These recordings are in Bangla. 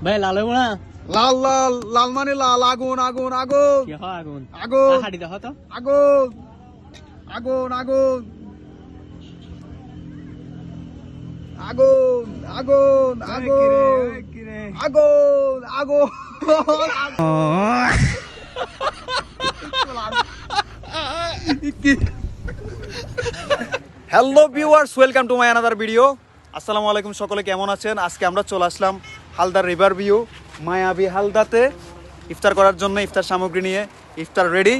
ভাই লাল হইব না? লাল লাল লাল মানে লাল আগুন আগুন আগুন কি হয় আগুন? আগুন হাড়ি দেখো তো। আগুন আগুন আগুন আগুন আগুন আগুন আগুন আগুন hello viewers, welcome to my another video. আসসালামু আলাইকুম, সকলে কেমন আছেন? আজকে আমরা চলে আসলাম হালদার রিভার ভিউ মায়াবী হালদাতে ইফতার করার জন্য। ইফতার সামগ্রী নিয়ে ইফতার রেডি।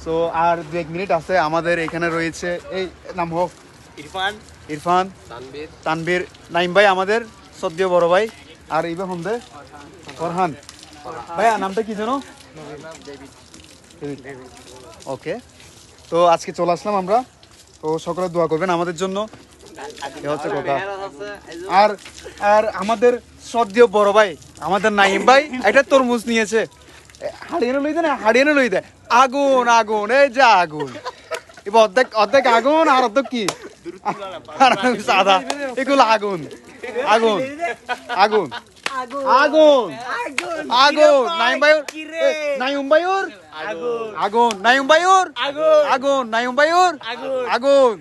সো আর 2 মিনিট আছে। আমাদের এখানে রয়েছে এই নাম হোক ইরফান, তানবীর, নাইম ভাই আমাদের শ্রদ্ধেয় বড় ভাই, আর ইবে হন্দে ফরহান ভাইয়া। নামটা কি জানো? ওকে, তো আজকে চলে আসলাম আমরা। তো সকলে দোয়া করবেন আমাদের জন্য। হচ্ছে কথা। আর আর আমাদের শ্রদ্ধেয় বড় ভাই আমাদের নাইম ভাই একটা তরমুজ নিয়েছে। হাড়িয়ে লই দে না, হাড়িয়ে লই দে। আগুন আগুন, এই যে আগুন। এবার অর্ধেক অর্ধেক আগুন আর অর্ধেক কি সাদা। এগুলো আগুন আগুন আগুন আগুন আগুন। নাইম ভাইর নাইম ভাইর আগুন, নাইম ভাইর আগুন, নাইম ভাইর আগুন।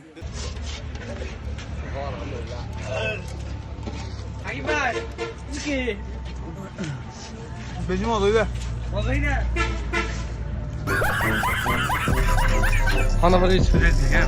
বেশি মজা হইবে। খানা বাড়ি ছুটে হ্যাঁ।